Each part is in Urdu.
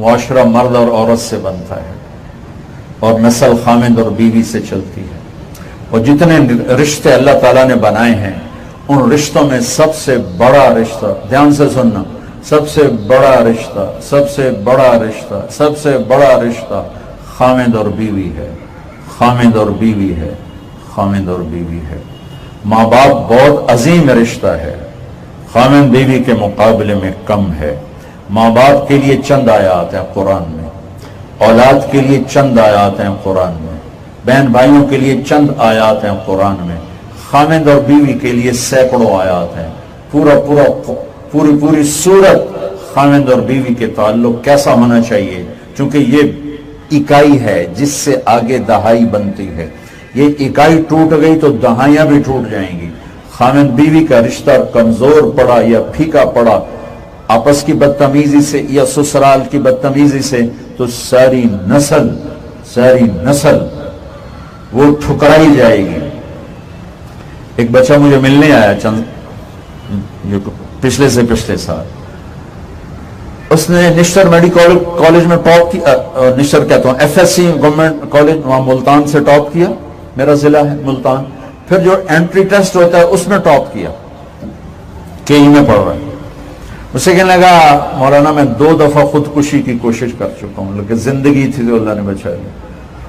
معاشرہ مرد اور عورت سے بنتا ہے اور نسل خامد اور بیوی سے چلتی ہے، اور جتنے رشتے اللہ تعالیٰ نے بنائے ہیں ان رشتوں میں سب سے بڑا رشتہ، دھیان سے سننا، سب سے بڑا رشتہ، سب سے بڑا رشتہ، سب سے بڑا رشتہ خامد اور بیوی ہے، خامد اور بیوی ہے، خامد اور بیوی ہے۔ ماں باپ بہت عظیم رشتہ ہے، خامد بیوی کے مقابلے میں کم ہے۔ ماں باپ کے لیے چند آیات ہیں قرآن میں، اولاد کے لیے چند آیات ہیں قرآن میں، بہن بھائیوں کے لیے چند آیات ہیں قرآن میں، خامد اور بیوی کے لیے سینکڑوں آیات ہیں۔ پوری سورت خامد اور بیوی کے تعلق کیسا ہونا چاہیے، چونکہ یہ اکائی ہے جس سے آگے دہائی بنتی ہے۔ یہ اکائی ٹوٹ گئی تو دہائیاں بھی ٹوٹ جائیں گی۔ خامد بیوی کا رشتہ کمزور پڑا یا پھیکا پڑا آپس کی بدتمیزی سے یا سسرال کی بدتمیزی سے تو ساری نسل وہ ٹھکرائی جائے گی۔ ایک بچہ مجھے ملنے آیا پچھلے سال، اس نے نشتر میڈیکل کالج میں ٹاپ کیا، نشتر کہتا ہوں F S C government college وہاں ملتان سے ٹاپ کیا، میرا ضلع ہے ملتان۔ پھر جو انٹری ٹیسٹ ہوتا ہے اس میں ٹاپ کیا، کے ای میں پڑھ رہا ہے۔ اسے کہنے لگا مولانا میں 2 دفعہ خودکشی کی کوشش کر چکا ہوں، لیکن زندگی تھی تو اللہ نے بچا لیا۔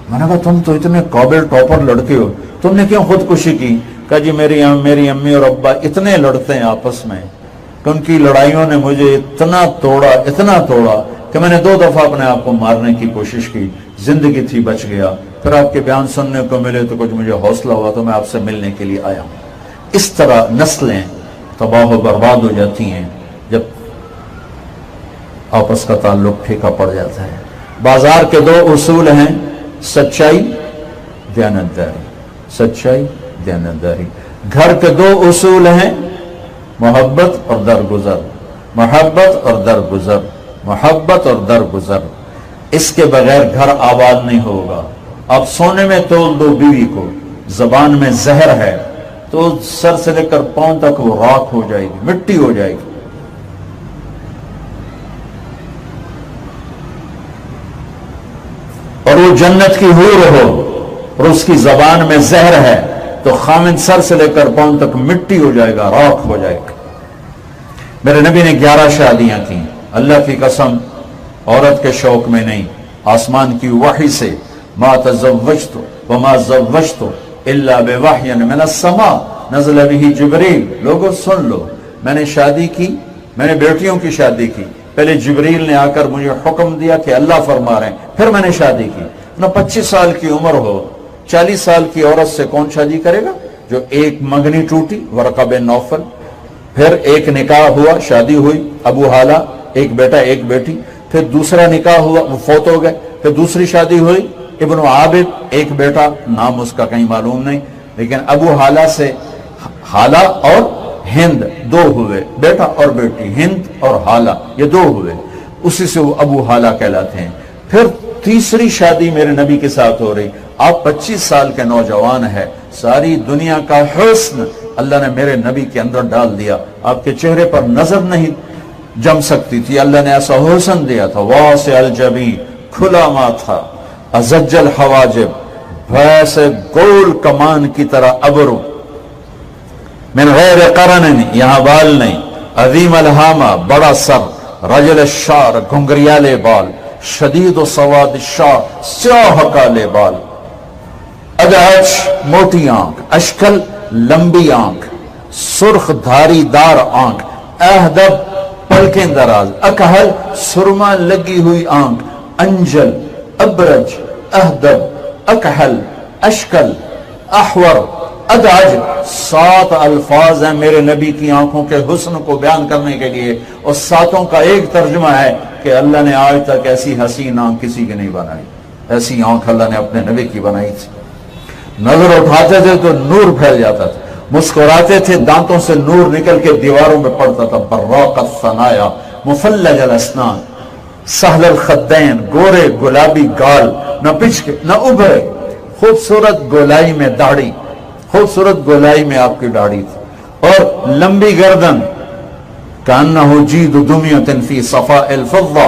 میں نے کہا تم تو اتنے قابل ٹاپر لڑکے ہو، تم نے کیوں خودکشی کی؟ کہا جی میری امی اور ابا اتنے لڑتے ہیں آپس میں کہ ان کی لڑائیوں نے مجھے اتنا توڑا کہ میں نے 2 دفعہ اپنے آپ کو مارنے کی کوشش کی، زندگی تھی بچ گیا۔ پھر آپ کے بیان سننے کو ملے تو کچھ مجھے حوصلہ ہوا تو میں آپ سے ملنے کے لیے آیا ہوں۔ اس طرح نسلیں تباہ و برباد ہو جاتی ہیں جب آپس کا تعلق پھیکا پڑ جاتا ہے۔ بازار کے 2 اصول ہیں، سچائی، دیانتداری، سچائی، دیانتداری۔ گھر کے 2 اصول ہیں، محبت اور درگزر، محبت اور درگزر، محبت اور درگزر۔ اس کے بغیر گھر آباد نہیں ہوگا۔ آپ سونے میں تول دو بیوی کو، زبان میں زہر ہے تو سر سے لے کر پاؤں تک وہ راکھ ہو جائے گی، مٹی ہو جائے گی۔ اور وہ جنت کی حور ہو اور اس کی زبان میں زہر ہے تو خامد سر سے لے کر پاؤں تک مٹی ہو جائے گا، راکھ ہو جائے گا۔ میرے نبی نے 11 شادیاں کی، اللہ کی قسم عورت کے شوق میں نہیں، آسمان کی وحی سے، ما تزوجت وما زوجت الا بوحی من السماء نزل به جبریل۔ لوگوں سن لو، میں نے شادی کی، میں نے بیٹیوں کی شادی کی، پہلے جبریل نے آ کر مجھے حکم دیا کہ اللہ فرما رہے ہیں، پھر میں نے شادی کی۔ نہ 25 سال کی عمر ہو، 40 سال کی عورت سے کون شادی کرے گا؟ جو ایک منگنی ٹوٹی ورقہ بن نوفل، پھر ایک نکاح ہوا، شادی ہوئی، ابو حالہ، ایک بیٹا ایک بیٹی، پھر دوسرا نکاح ہوا، وہ فوت ہو گئے، پھر دوسری شادی ہوئی، ابن عابد، ایک بیٹا، نام اس کا کہیں معلوم نہیں، لیکن ابو حالہ سے حالہ اور ہند 2 ہوئے، بیٹا اور بیٹی، ہند اور حالہ یہ 2 ہوئے، اسی سے وہ ابو حالہ کہلاتے ہیں۔ پھر تیسری شادی میرے نبی کے ساتھ ہو رہی، آپ 25 سال کے نوجوان ہیں، ساری دنیا کا حسن اللہ نے میرے نبی کے اندر ڈال دیا، آپ کے چہرے پر نظر نہیں جم سکتی تھی، اللہ نے ایسا حسن دیا تھا، واسع الجبین، کھلا ماتھا، ازج الحواجب، ویسے گول کمان کی طرح ابرو، من غیر قرن، یہاں بال نہیں، عظیم الہامہ، بڑا سر، رجل الشعر، گھنگریالے بال، شدید و سواد الشعر، سیاہ کالے بال، ادعج، موٹی آنکھ، اشکل، لمبی آنکھ، سرخ دھاری دار آنکھ، اہدب، پلکیں دراز، اکحل، سرما لگی ہوئی آنکھ، انجل، ابرج، اہدب، اکحل، اشکل، احور، ادعج۔ 7 الفاظ ہیں میرے نبی کی آنکھوں کے حسن کو بیان کرنے کے لیے، اور 7 کا ایک ترجمہ ہے کہ اللہ نے آج تک ایسی حسین آنکھ کسی کی نہیں بنائی، ایسی آنکھ اللہ نے اپنے نبی کی بنائی تھی۔ نظر اٹھاتے تھے تو نور پھیل جاتا تھا، مسکراتے تھے دانتوں سے نور نکل کے دیواروں میں پڑتا تھا، براق الثنایا، مفلج الاسنان، سہل الخدین، گورے گلابی گال، نہ پچکے نہ ابھرے، خوبصورت گولائی میں داڑھی، خوبصورت گولائی میں آپ کی داڑھی تھی، اور لمبی گردن، کانہ جید دمیۃ فی صفاء الفضہ،